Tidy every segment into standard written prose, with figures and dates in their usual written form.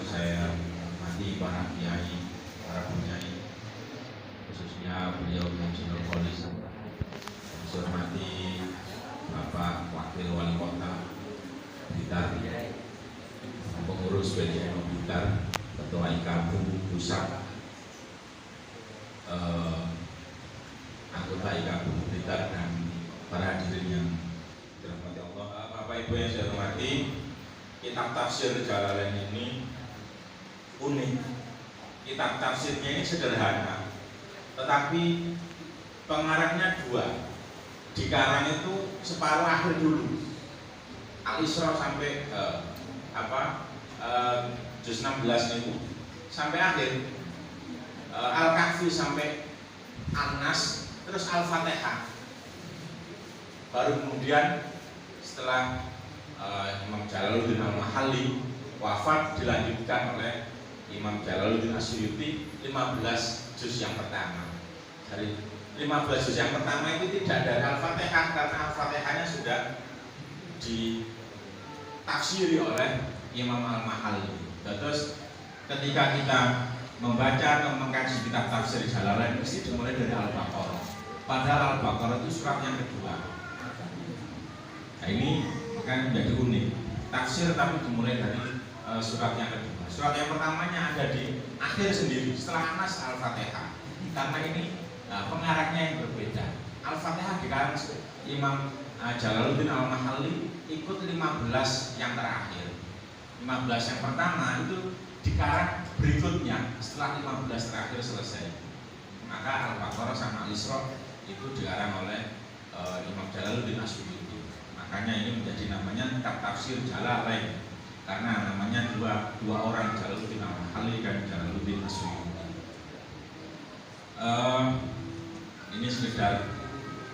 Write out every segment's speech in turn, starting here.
saya hormati para kiai, para penyanyi, khususnya beliau yang senior polis. Saya hormati Bapak Wakil Wali Kota Blitar, pengurus BDM Blitar, Ketua IKABU Pusat, anggota IKABU Blitar, dan para hadirin yang dirahmati Allah. Bapak Ibu yang saya hormati, kitab tafsir Jalalain ini unik. Kitab tafsirnya ini sederhana, tetapi pengarangnya dua. Dikarang itu separuh akhir dulu, Al-Isra sampai juz 16 itu sampai akhir, Al-Kahfi sampai An-Nas, terus Al-Fatihah. Baru kemudian setelah Imam Jalaluddin Al-Mahalli wafat, dilanjutkan oleh Imam Jalaluddin Asyuyuti 15 juz yang pertama. Dari 15 juz yang pertama itu tidak dari Al-Fatihah, karena Al-Fatihahnya sudah ditafsiri oleh Imam Al-Mahalli. Terus ketika kita membaca atau mengkaji kitab tafsir Jalalain mesti dimulai dari Al-Baqarah. Padahal Al-Baqarah itu surat yang kedua. Nah ini makanya menjadi unik. Tafsir tapi dimulai dari surat yang kedua. Surat yang pertamanya ada di akhir sendiri setelah Anas Al-Fatihah. Karena ini pengarangnya yang berbeda. Al-Fatihah dikarang Imam Jalaluddin Al-Mahalli ikut 15 yang terakhir. 15 yang pertama itu dikarang berikutnya setelah 15 terakhir selesai. Maka Al-Baqarah sama Al-Isra itu dikarang oleh Imam Jalaluddin Asyuyuti. Makanya ini menjadi namanya kitab tafsir Jalalain, karena namanya dua orang, Jalaluddin Al-Mahalli dan Jalaluddin Asyuyuti. Ini sekedar,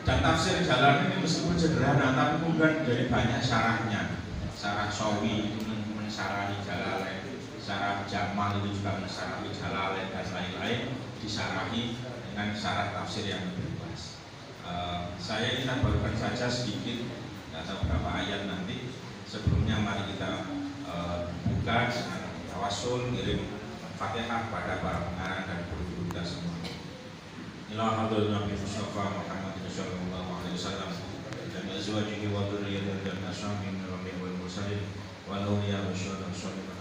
dan tafsir Jalalain ini meskipun sederhana tapi kemudian dari banyak syarahnya. Syarah Sawi itu mensyarahi Jalalain, syarah Jamal itu juga mensyarahi Jalalain, dan lain-lain disyarahi dengan syarah tafsir yang lebih luas. Saya ingin barukan saja sedikit atau beberapa ayat nanti. Sebelumnya mari kita buka dengan tawasul, ngirim Fatihah pada para pengarang dan guru-guru kita semua. Alhamdulillah Nabi Mustafa Muhammad sallallahu alaihi wasallam dan azwajihi wa dzurriyyatihi dan ashabihi min rabbihil wal mursalin wal awliya wa syuhada wa sholihin.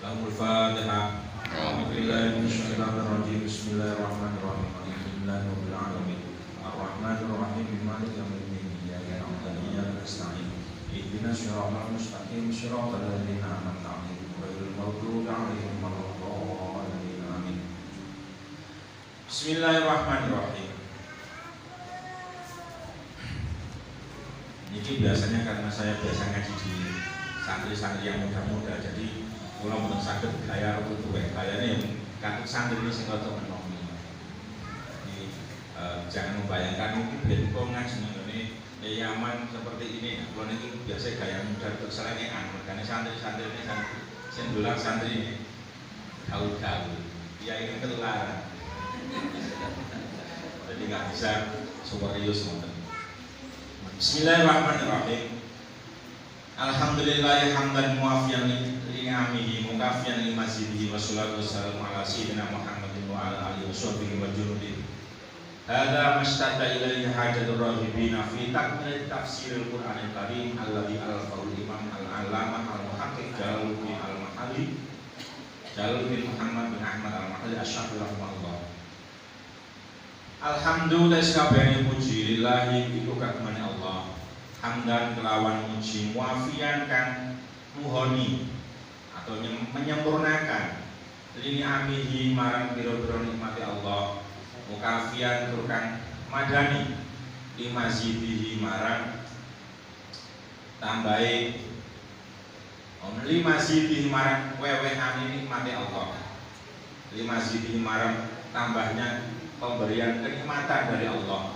Al-Fatihah. Bismillahirrahmanirrahim. Alhamdulillahirabbil alamin. Arrahmanirrahim. Maliki yaumiddin. Iyyaka na'budu wa iyyaka nasta'in. Ihdinas siratal mustaqim. Shiratal ladzina an'amta 'alaihim ghairil maghdubi 'alaihim waladdallin. Amin. Bismillahirrahmanirrahim. Ini biasanya karena saya biasa ngaji di santri-santri yang muda-muda, jadi kalau mau sakit gaya atau tuwek, gayanya yang kakek santri ini sing kata menomi. Jadi jangan membayangkan mungkin bentuk ngaji ini yaman seperti ini. Kalau ini biasa gaya muda terselengean, makanya santri-santri ini sendulan santri ini gaul-gaul. Dia ingin ketularan, jadi nggak bisa serius. Bismillahirrahmanirrahim. Alhamdulillah hamdan muafiyan li ni'amihi mukafiyan li mazidihi wassalatu wassalamu ala sayyidina Muhammadin wa ala alihi washabbihi wa junudihi. Hadza mashtadda ilaihi hajatur rahibina fi takmil tafsiril Qur'anil Karim alladzi al-qaul Imam al-Allamah al-Muhaqqiq Jalaluddin Al-Mahalli Jalaluddin Muhammad bin Ahmad Al-Mahalli asy-Syafi'i rahimahullah. Alhamdulillah sakabehane puji lillahi iku kagungane Allah. Hamdan kelawan muji muafian kan muhoni atau menyempurnakan lini amihi marang biro-biro nikmati Allah, mukafian turkan madani limazidihi marang tambahi limazidihi marang wewehan nikmati Allah, limazidihi marang tambahnya pemberian kenikmatan dari Allah.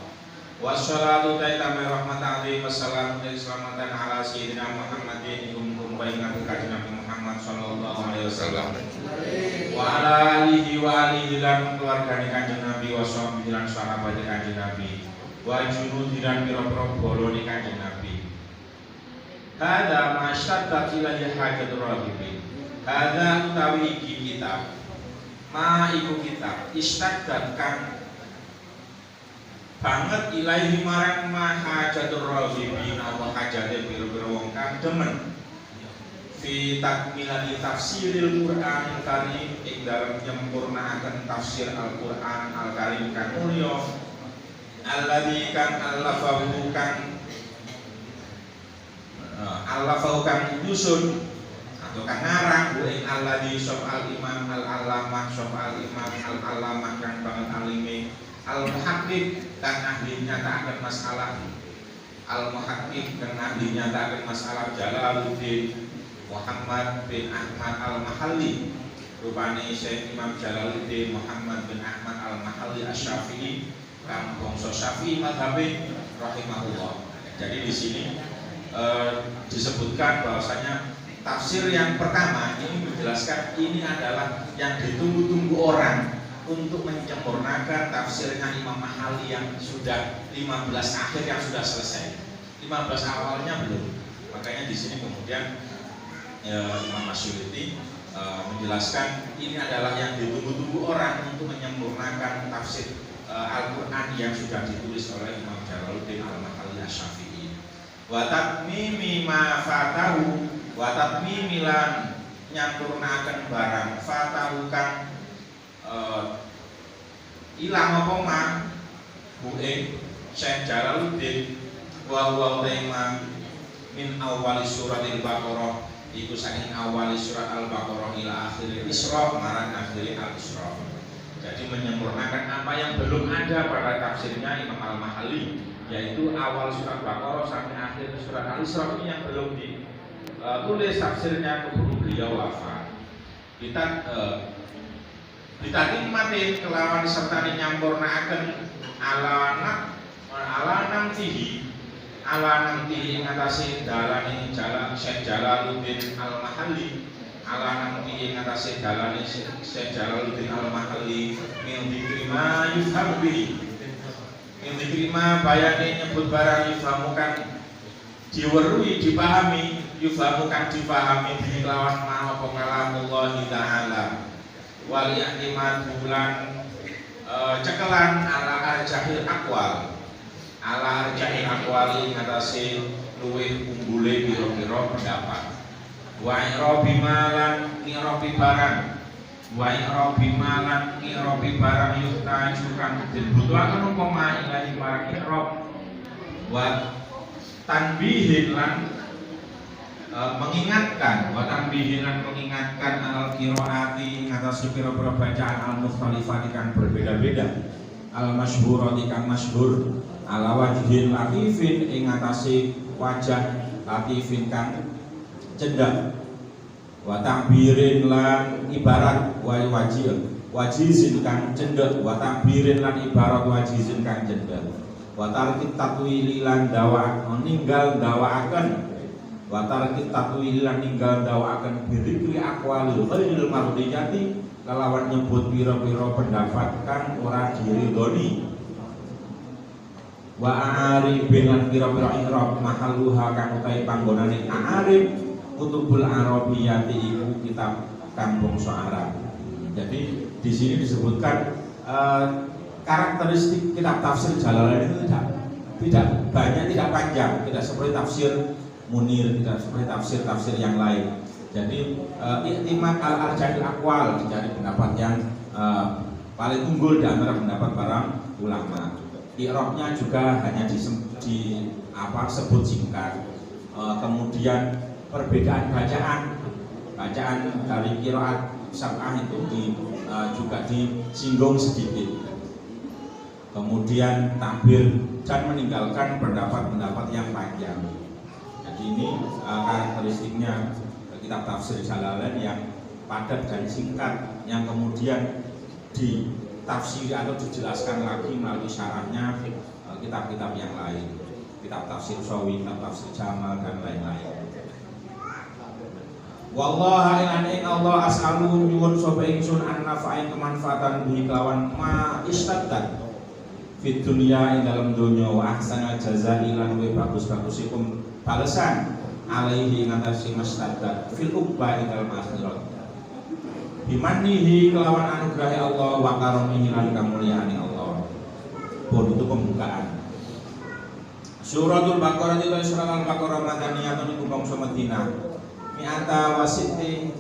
Wassalatu ta'itamai rahmatan alaihi wassalamu keselamatan ala sayyidina Muhammadin muga ingkang kanjeng Nabi Muhammad sallallahu alaihi wasallam wa ala alihi wa alihi lan keluargane kanjeng Nabi wa sahbihi lan sahabat kanjeng Nabi wa junudi lan pira-pira bolone kanjeng Nabi. Hada masyaddat ilahi hajatul rahibin. Hada utawi iki kitab ma iku kitab istaddat kang banget ilahi marang maha hajatul rahibin apa hajate pira-pira wong kang demen fi takmilati tafsiril Qur'anil Karim ing dalem nyempurnaaken tafsir Al-Qur'an Al-Karim kang mulya alladzi kan allafahu kang nyusun atau kang ngarang bu ing alladzi sab al-imam al-allamah sab al-imam al-allamah kang banget alime al-muhaqqqiq kang ahli nyatakaken masalah al-muhaqqqiq kang ahli nyatakaken masalah Jalaluddin Muhammad bin Ahmad al-Mahalli rupane Syekh Imam Jalaluddin Muhammad bin Ahmad al-Mahalli Asy-Syafi'i kang bangsa Syafi'i madhabe rahimahullah. Jadi di sini disebutkan bahwasanya tafsir yang pertama ini menjelaskan ini adalah yang ditunggu-tunggu orang untuk menyempurnakan tafsirnya Imam Mahalli yang sudah 15 akhir yang sudah selesai. 15 awalnya belum. Makanya di sini kemudian Imam Masyuuti menjelaskan ini adalah yang ditunggu-tunggu orang untuk menyempurnakan tafsir Al-Quran yang sudah ditulis oleh Imam Jalaluddin Al-Mahalli Asy-Syafi'i. Wa tatmimi ma fatahu wa tatmimi lan nyampurnaken barang fatahu kang ilang apa ma buing Syekh Jalaluddin wa huwa tema min awali surat Al-Baqarah iku saking awali surat Al-Baqarah ila akhir Isra marang akhir Al-Isra. Jadi menyempurnakan apa yang belum ada pada tafsirnya Imam Al-Mahalli, yaitu awal surat Baqarah sampai akhir surat Al-Isra ini yang belum ditulis tafsirnya keburu beliau wafat. Kita dimatin kelawan serta nyampurnaaken ala nantihi ngatasi dalane jalan Syekh Jalaluddin Al-Mahalli ala nantihi ngatasi dalane Syekh Jalaluddin Al-Mahalli min diterima yufhabbi min diterima bayane nyebut barang yufhamu kan diwerui dipahami yufhamu kan dipahami dilawan ma apa kalamullah ta'ala wal i'timad bulan cekelan ala arjahil aqwal ala arjahil aqwali ngatasi luwih unggule pira-pira pendapat wa irabi malan irabi barang wa irabi malan irabi barang yuhtaju kang dibutuhaken umpama ilahi barang irab wa tanbihin lan mengingatkan wa tanbihin lan mengingatkan al qiraati ngatasi pira-pira bacaan al mukhtalifat kan berbeda-beda al masyhurati kang masyhur ala wajhin latifin ing ngatasi wajah latifin kang cendak wa tambirin lan ibarat wa wajizin kang cendak wa tambirin lan ibarat wajizin kang cendak wa tarkit tatwili lan dawa ninggal dawaaken wa tarkit tatwili lan ninggal dawaaken birikri aqwalil ghairil mardiyati kalawan nyebut pira-pira pendapat kang ora diridhoni wa a'aribin lan pira-pira i'rab mahalluha kang utahe panggonane a'arib kutubul arabiyyati iku kitab kang bangsa Arab. Jadi di sini disebutkan karakteristik kitab tafsir Jalalain itu tidak banyak, tidak panjang, tidak seperti tafsir Munir, tidak seperti tafsir yang lain. Jadi i'timad al-arjahil aqwal dicari pendapat yang paling unggul di antara pendapat para ulama. I'rabnya juga hanya sebut singkat. Kemudian perbedaan bacaan dari qiraat sab'ah itu juga disinggung sedikit. Kemudian takbir dan meninggalkan pendapat-pendapat yang panjang. Jadi ini karakteristiknya kitab tafsir Jalalain yang padat dan singkat, yang kemudian ditafsiri atau dijelaskan lagi melalui syarahnya kitab-kitab yang lain, kitab tafsir Sawi, kitab tafsir Jamal dan lain-lain. Wallahi lan ing Allah as'alu nyuwun sapa ingsun an nafa'in kemanfaatan bihi kelawan ma istaddat fit dunya ing dalam dunya wa ahsana jazai lan luwih bagus-bagusipun balesan alaihi ing atase mastaddat fil uqba ing dalam akhirat bimanihi kelawan anugerah Allah wa karamihi lan kamulyaane Allah. Pun itu pembukaan Suratul Baqarah itu surat Al-Baqarah madaniyatun iku bangsa Madinah mi'ata wasiti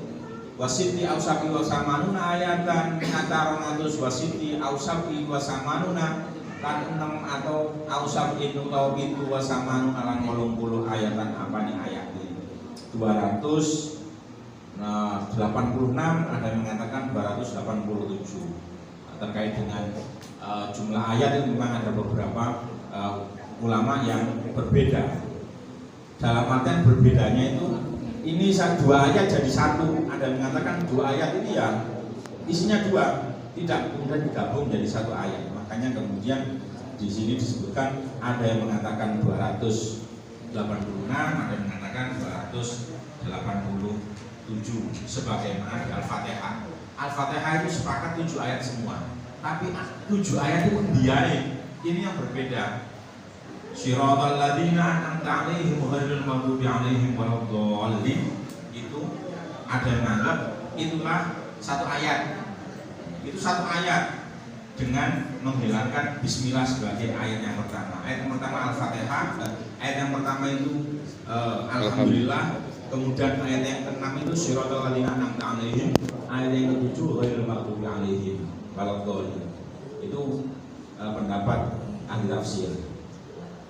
ausafi wasamanuna ayatan mi'ata 200 wasiti ausafi wasamanuna lan 6 atau ausafi itu tau itu wasamanuna lan 80 ayatan apa nih ayat ini 286 ada yang mengatakan 287 terkait dengan jumlah ayat itu memang ada beberapa ulama yang berbeda. Dalam artian berbedanya itu ini dua ayat jadi satu. Ada yang mengatakan dua ayat ini ya isinya dua, tidak kemudian digabung jadi satu ayat. Makanya kemudian di sini disebutkan ada yang mengatakan 286, ada yang mengatakan 287 sebagaimana di Al-Fatihah. Al-Fatihah itu sepakat 7 ayat semua. Tapi 7 ayat itu diai. Ini yang berbeda. Shiratal ladzina an'amta 'alaihim ghairil maghdubi 'alaihim waladdallin. Itu ada yang menganggap itulah satu ayat. Itu satu ayat dengan menghilangkan bismillah sebagai ayat yang pertama. Ayat yang pertama Al-Fatihah, ayat yang pertama itu alhamdulillah. Kemudian ayat yang ke-6 itu Shiratal ladzina an'amta 'alaihim, ayat yang ke-7 ghairil maghdubi 'alaihim waladdallin. Itu pendapat ahli tafsir.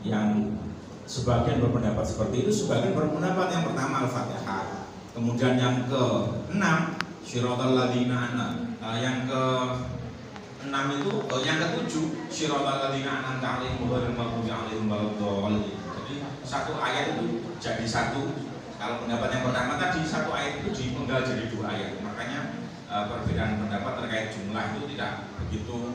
Yang sebagian berpendapat seperti itu, sebagian berpendapat yang pertama Al-Fatihah. Kemudian yang ke-6 Shiratal ladzina yang ke-6 itu yang ke-7 Shiratal ladzina an'amta 'alaihim ghairil maghdubi 'alaihim waladdallin. Jadi satu ayat itu jadi satu. Kalau pendapat yang pertama tadi satu ayat itu dipenggal jadi 2 ayat. Makanya perbedaan pendapat terkait jumlah itu tidak begitu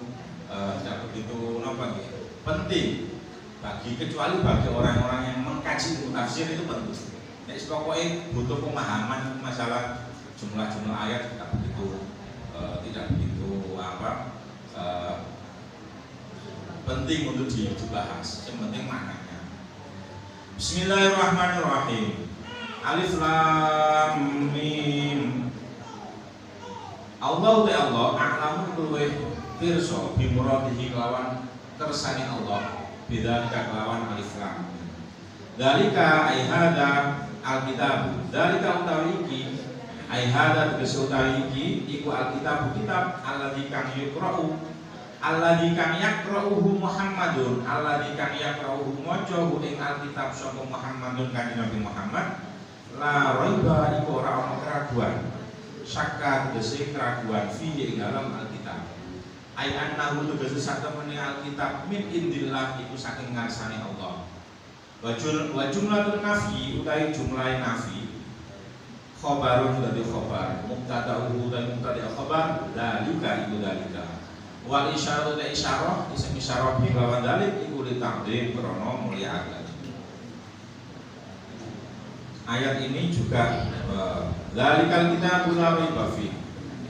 penting. Kecuali bagi orang-orang yang mengkaji ilmu tafsir itu penting. Nek pokoknya butuh pemahaman masalah jumlah-jumlah ayat tidak begitu penting untuk dibahas. Yang penting maknanya. Bismillahirrahmanirrahim. Alif Lam Mim. Allah a'lamu luweh pirsa bi muradihi lawan kersane Allah. Beda kelawan alif lam. Dalika ai hada alkitab. Dalika utawi iki ai hada tegese utawi iki iku alkitab kitab alladzi kang yuqra'u alladzi kang yaqra'uhu Muhammadun alladzi kang yaqra'uhu maca ing alkitab sapa Muhammadun kanjeng Nabi Muhammad la raiba iku ora ana keraguan syakka tegese keraguan fi ing dalam alkitab. Ai annahu tegese satemene alkitab min indillah iku saking ngarsane Allah. Wa jumlatul nafi utawi jumlah nafi khabarun dadi khabar mubtada'uhu dan mubtada' khabar dalika iku dalika. Wal isyaratu ta isyarah isim isyarah bi lawan dalik iku ditaqdim krana mulyakaken. Ayat ini juga dalikal kitabul la raiba fi.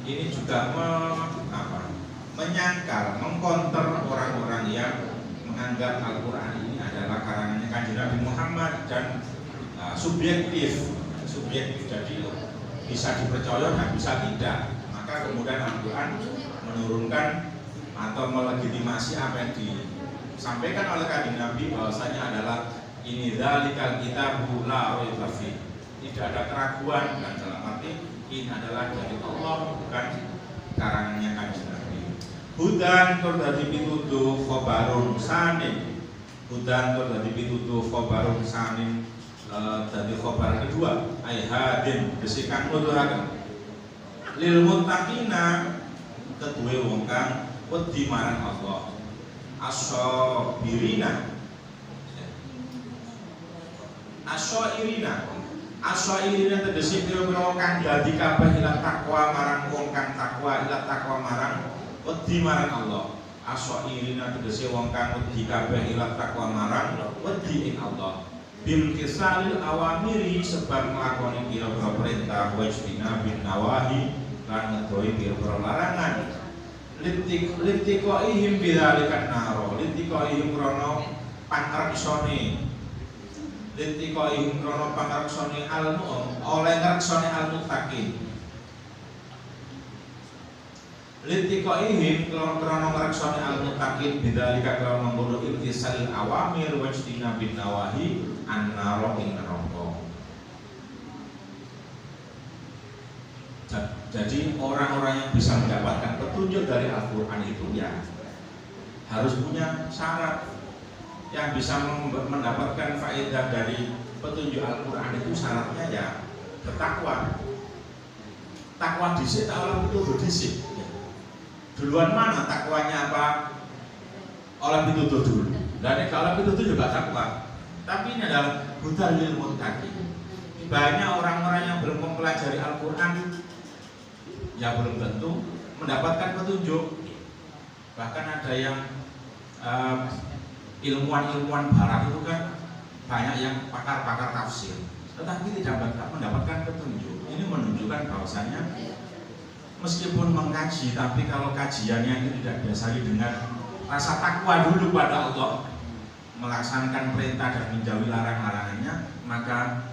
Ini juga menyangkal, mengkonter orang-orang yang menganggap Al-Quran ini adalah karangannya kanjeng Nabi Muhammad dan subjektif, jadi bisa dipercaya dan bisa tidak. Maka kemudian Al-Quran menurunkan atau melegitimasi apa yang disampaikan oleh kanjeng Nabi bahwasanya adalah ini dzalikal kitabul la raiba fi. Tidak ada keraguan dan dalam arti ini adalah dari Allah bukan karangannya kanjeng Nabi. Hudan tur dadi pituduh khobarun sanin. Hudan tur dadi pituduh khobarun sanin dadi khobar kedua ai hadin besikan nuduhaken lil muttaqina keduwe wong kang wedi marang Allah asyabirina tegese pira-pira kang dadi kabeh ila takwa marang wong kang takwa ila takwa marang wedi marang Allah. Asyairina tegese wong kang wedi kabeh ila takwa marang wedi ing Allah. bimtisalil awamiri sebab nglakoni pira-pira perintah wajtina bin nawahi lan ngedohi pira-pira larangan littiqaihim bidzalikan naro littiqaihim krono pangreksane littiqaihim krono pangreksane oleh ngreksane al-muttaqin littiqaihim krono ngreksane al-muttaqin bidzalika krono ngono imtisalil awamir wajtina bin nawahi an-naro ing neraka. Jadi orang-orang yang bisa mendapatkan petunjuk dari Al-Quran itu ya harus punya syarat. Yang bisa mendapatkan faedah dari petunjuk Al-Quran itu syaratnya ya bertakwa. Takwa disik tak oleh pituduh disik ya. Duluan mana takwanya apa? Oleh pituduh dulu. Dan kalau pituduh juga takwa. Tapi ini adalah hudal lil muttaqin. Banyak orang-orang yang belum mempelajari Al-Quran ya belum tentu mendapatkan petunjuk. Bahkan ada yang ilmuwan-ilmuwan barat itu kan banyak yang pakar-pakar tafsir, tetapi tidak mendapatkan petunjuk. Ini menunjukkan bahwasanya meskipun mengkaji, tapi kalau kajiannya itu tidak didasari dengan rasa takwa dulu pada Allah, melaksanakan perintah dan menjauhi larang-larangannya, maka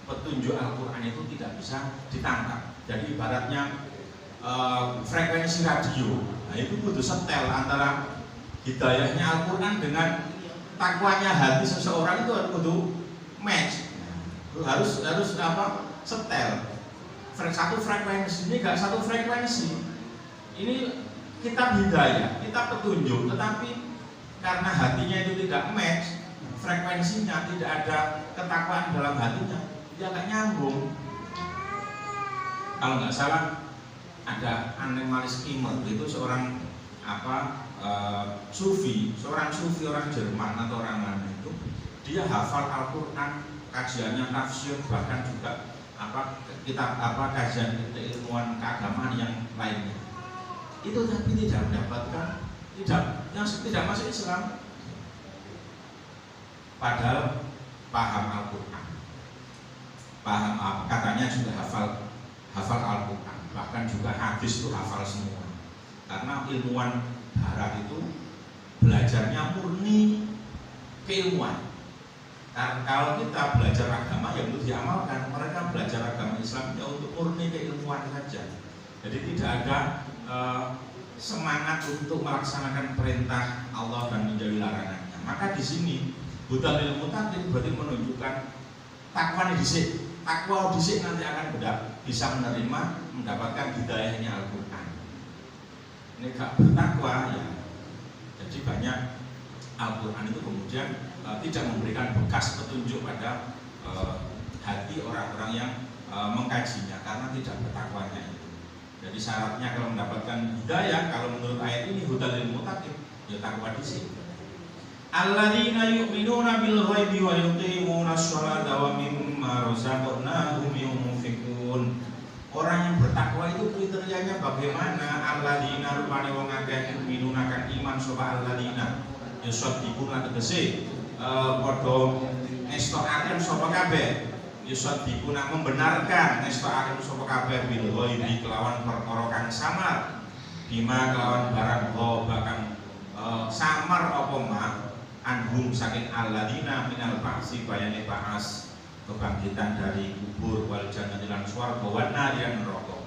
petunjuk Al-Quran itu tidak bisa ditangkap. Jadi ibaratnya frekuensi radio, nah itu kudu setel antara hidayahnya Al-Quran dengan takwanya hati seseorang itu kudu match, harus apa setel. Satu frekuensi ini gak satu frekuensi. Ini kitab hidayah, kitab petunjuk, tetapi karena hatinya itu tidak match, frekuensinya tidak ada ketakwaan dalam hatinya, dia gak nyambung. Kalau nggak salah ada Annemalis Kimmer, itu seorang sufi, seorang orang Jerman atau orang mana itu, dia hafal Al-Quran, kajiannya tafsir, bahkan juga kitab kajian ilmuwan keagamaan yang lainnya. Itu tapi tidak mendapatkan, tidak masuk Islam, padahal paham Al-Quran, katanya juga hafal Al-Quran, bahkan juga hadis itu hafal semua. Karena ilmuwan barat itu belajarnya murni keilmuan. Karena kalau kita belajar agama yang untuk diamalkan, mereka belajar agama Islam ya untuk murni keilmuan saja. Jadi tidak ada semangat untuk melaksanakan perintah Allah dan menjauhi larangannya. Maka di sini hudal lil muttaqin berarti menunjukkan takwa disik. Takwa disik nanti akan bisa mendapatkan hidayahnya Al-Quran. Ini gak bertakwa ya. Jadi banyak Al-Quran itu kemudian tidak memberikan bekas petunjuk pada hati orang-orang yang mengkajinya karena tidak bertakwanya itu. Jadi syaratnya kalau mendapatkan hidayah, kalau menurut ayat ini hudal lil muttaqin, ya takwa disik. Alladzina yu'minuna bil ghaibi wa yuqimuna sholata wa mimma razaqnahum yunfiqun. Orang yang bertakwa itu kriterianya bagaimana? Alladzina rupane wong akeh yu'minuna kan iman sapa alladzina yusaddiquna tegese padha ngestokaken sapa kabeh. Yusaddiquna membenarkan, ngestokaken sapa kabeh bil ghaibi kelawan perkara kang samar. Bima kelawan barang bahkan samar apa mah anhum saking alladzina minal ba'si bayane ba'as kebangkitan dari kubur wal jannati lan swarga wan nar lan neraka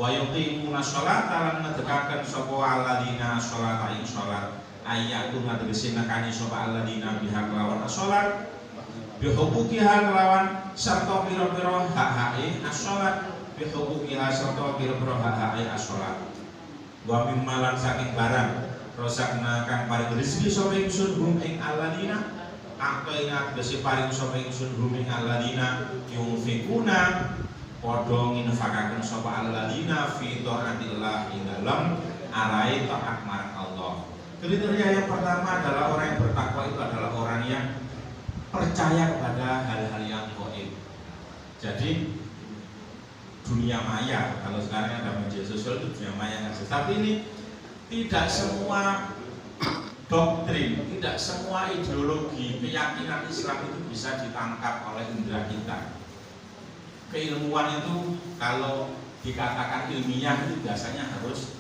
wa yuqimuna sholata lan ngedekaken sapa alladzina sholata ing salat ayatun tegese nekani sapa alladzina biha kelawan salat bihuquqiha kelawan sarta pira-pira hak-hake as-salat bihuquqiha sarta pira-pira hak-hake as-salat wa mimma lan saking barang rosakna kang paring rezeki sapa ingsun hum ing alladzina aqaina tegese paring sapa ingsun hum ing alladzina yunfikuna padha nginfakaken sapa alladzina fi taatillah ing dalem arahe taat marang Allah. Kriteria yang pertama adalah orang yang bertakwa itu adalah orang yang percaya kepada hal-hal yang gaib. Jadi dunia maya, kalau sekarang ada media sosial itu dunia maya saja. Tapi ini tidak semua doktrin, tidak semua ideologi, keyakinan Islam itu bisa ditangkap oleh indera kita. Keilmuan itu kalau dikatakan ilmiah itu biasanya harus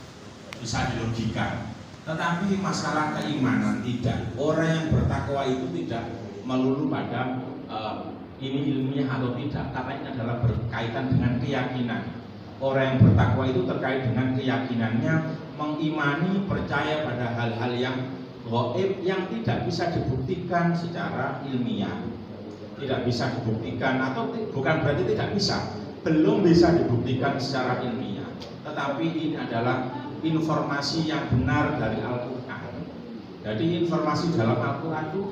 bisa dilogika. Tetapi masalah keimanan tidak. Orang yang bertakwa itu tidak melulu pada ini ilmiah atau tidak, karena ini adalah berkaitan dengan keyakinan. Orang yang bertakwa itu terkait dengan keyakinannya, mengimani, percaya pada hal-hal yang gaib yang tidak bisa dibuktikan secara ilmiah, tidak bisa dibuktikan, atau bukan berarti tidak bisa, belum bisa dibuktikan secara ilmiah, tetapi ini adalah informasi yang benar dari Al-Quran. Jadi informasi dalam Al-Quran itu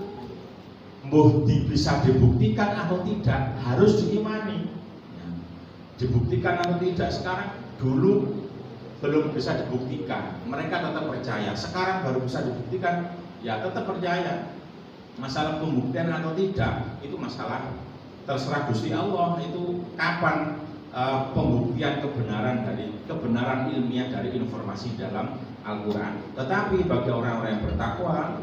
bisa dibuktikan atau tidak, harus diimani. Dibuktikan atau tidak, sekarang dulu belum bisa dibuktikan, mereka tetap percaya. Sekarang baru bisa dibuktikan, ya tetap percaya. Masalah pembuktian atau tidak itu masalah terserah Gusti Allah. Itu kapan pembuktian kebenaran ilmiah dari informasi dalam Al-Quran. Tetapi bagi orang-orang yang bertakwa,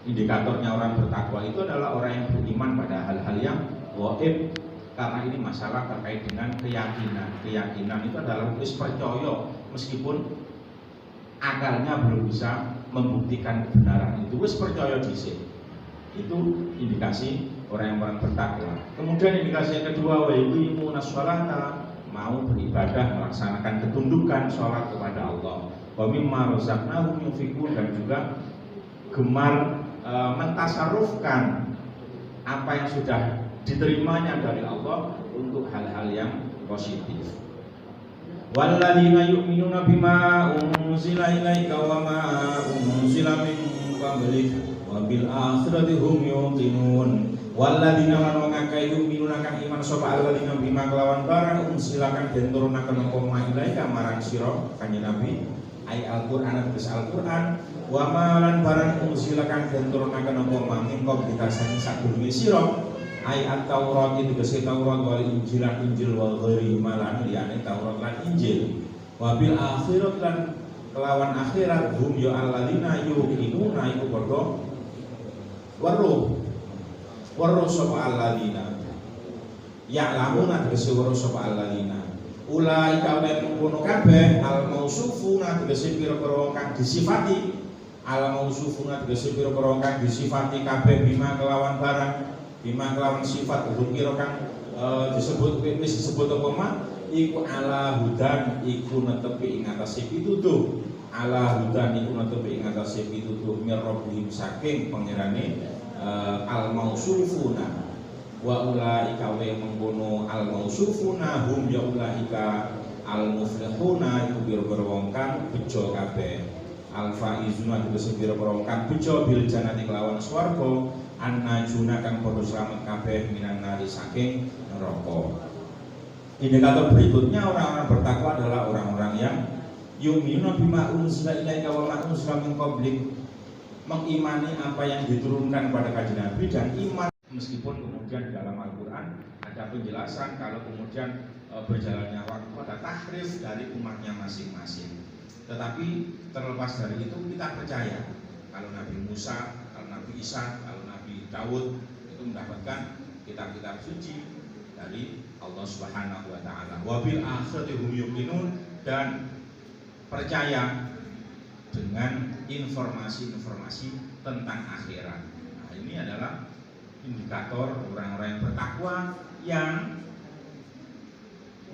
indikatornya orang bertakwa itu adalah orang yang beriman pada hal-hal yang gaib. Karena ini masalah terkait dengan keyakinan. Keyakinan itu adalah wis percaya meskipun akalnya belum bisa membuktikan kebenaran itu, wis percaya dhisik. Itu indikasi orang yang bertakwa. Kemudian indikasi yang kedua, wa yuqimuna sholata, mau beribadah, melaksanakan ketundukan sholat kepada Allah. Wa mimma razaqnahum yunfiqun, dan juga gemar mentasarufkan apa yang sudah diterimanya dari Allah untuk hal-hal yang positif. Walladzina yu'minuna bima unzila ilaika wa ma unzila min qablik wa bil akhirati hum yuqinun. Walladzina lan ngakai yu'minuna kang iman sapa alladzina bima kelawan barang unzilakan den turunaken apa ma ilaika marang sira kanjeng Nabi, ai Al-Qur'an atus Al-Qur'an, wa ma lan barang unzilakan den turunaken apa ma min qablik saking sadurunge sira, ai at-Taurat itu tegese Taurat, wal Injil lan Injil, wal ghairi malan liyane Taurat lan Injil, wa bil akhirat lan kelawan akhirat hum ya alladzina yuqinuna iku padha weruh sapa alladzina ya'lamuna tegese weruh sapa alladzina ulaika wa mungkono kabeh al mausufuna tegese pira-pira kang disifati, al mausufuna tegese pira-pira kang disifati kabeh bima kelawan barang, bima kelawan sifat kira kang disebut apa mah iku ala hudan iku netepi ing atase pitutuh, ala hudan iku netepi ing atase pitutuh mirrobbihim saking pangerane al mausufuna, wa ulaika wa mengkono al mausufuna hum ya ulaika al muflihuna iku pira-pira wong kang bejo kabeh, al faizuna tegese pira-pira wong kang bejo bil jannati kelawan swarga, an-najuna kang padha slamet kabeh minan nari saking neraka. Indikator berikutnya orang-orang bertakwa adalah orang-orang yang yu'minuna bima unzila ilaika wa ma unzila min qablik, mengimani apa yang diturunkan pada kanjeng Nabi dan iman meskipun kemudian di dalam Al-Qur'an ada penjelasan kalau kemudian berjalannya waktu pada tahrif dari umatnya masing-masing. Tetapi terlepas dari itu kita percaya kalau Nabi Musa, kalau Nabi Isa, kalau Nabi Daud itu mendapatkan kitab-kitab suci dari Allah Subhanahu wa taala. Wa bil akhirati hum yuqinun, dan percaya dengan informasi-informasi tentang akhirat. Nah, ini adalah indikator orang-orang yang bertakwa yang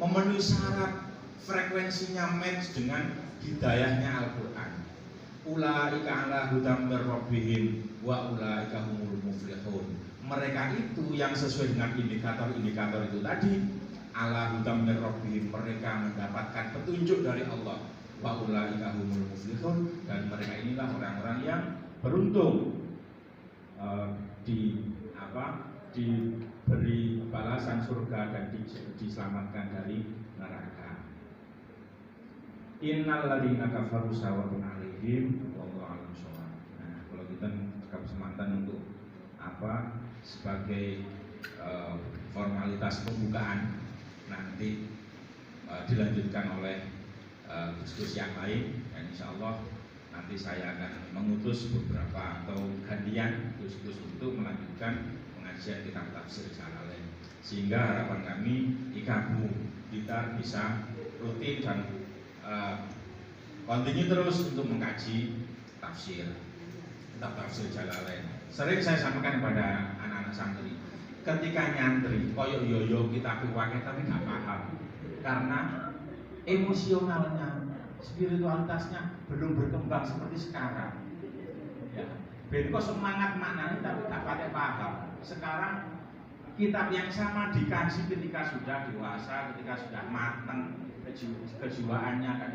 memenuhi syarat frekuensinya match dengan hidayahnya Al-Qur'an. Ulaika ala hudam mir rabbihim wa ulaika humul muflihun. Mereka itu yang sesuai dengan indikator-indikator itu tadi, ala hudam mir rabbihim, mereka mendapatkan petunjuk dari Allah, wa ulaika humul muflihun, dan mereka inilah orang-orang yang beruntung diberi balasan surga dan diselamatkan dari neraka. Innal ladzina kafaru sawa'un 'alaihim wallahu a'lam bishawab. Nah, kalau kita kesempatan untuk sebagai formalitas pembukaan, nanti dilanjutkan oleh diskusi yang lain, dan insya Allah nanti saya akan mengutus beberapa atau gantian khusus untuk melanjutkan pengajian kitab tafsir Jalalain, sehingga harapan kami IKABU kita bisa rutin dan continue terus untuk mengkaji tafsir kitab tafsir Jalalain. Sering saya sampaikan kepada anak-anak santri, ketika nyantri koyok yoyo kita piwake tapi nggak paham karena emosionalnya, spiritualitasnya belum berkembang seperti sekarang. Ya, benko semangat maknanya tapi tak pakai paham. Sekarang kitab yang sama dikaji ketika sudah dewasa, ketika sudah matang kejiwaannya dan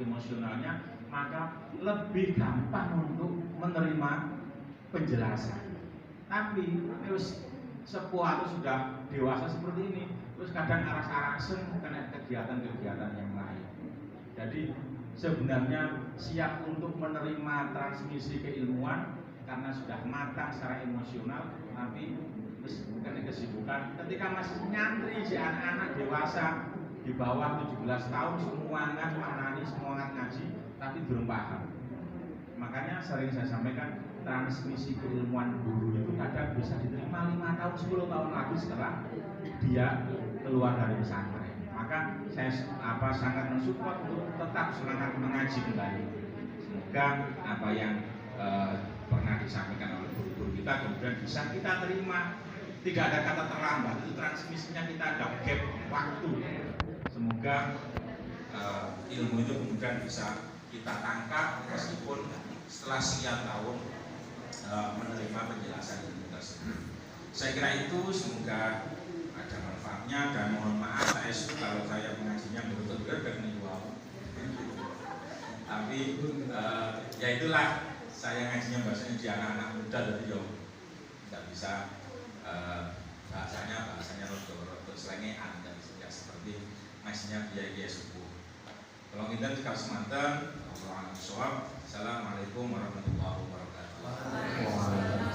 emosionalnya, maka lebih gampang untuk menerima penjelasan. Tapi terus sepuh atau sudah dewasa seperti ini, terus kadang aras-arasen kena kegiatan-kegiatan yang lain. Jadi sebenarnya siap untuk menerima transmisi keilmuan karena sudah matang secara emosional, tapi kena kesibukan. Ketika masih nyantri si anak-anak dewasa di bawah 17 tahun semangat maknani, semangat ngaji, tapi belum paham. Makanya sering saya sampaikan, transmisi keilmuan guru itu kadang bisa diterima 5 tahun, 10 tahun lagi setelah dia keluar dari pesantren. Maka saya sangat mensupport untuk tetap semangat mengaji kembali. Semoga apa yang pernah disampaikan oleh guru-guru kita kemudian bisa kita terima. Tidak ada kata terlambat, itu transmisinya kita ada gap waktu. Semoga ilmu itu kemudian bisa kita tangkap meskipun setelah sekian tahun menerima penjelasan ilmu tersebut. Saya kira itu, semoga ada manfaatnya, dan mohon maaf kalau saya mengajinya betul-betul dari wow. Tapi ya itulah, saya ngajinya bahasanya di anak-anak muda, jadi yo tidak bisa bahasanya rodo selengean dan tidak seperti ngajinya kiai subuh. Kalau kita jika semantan, Assalamualaikum warahmatullahi wabarakatuh.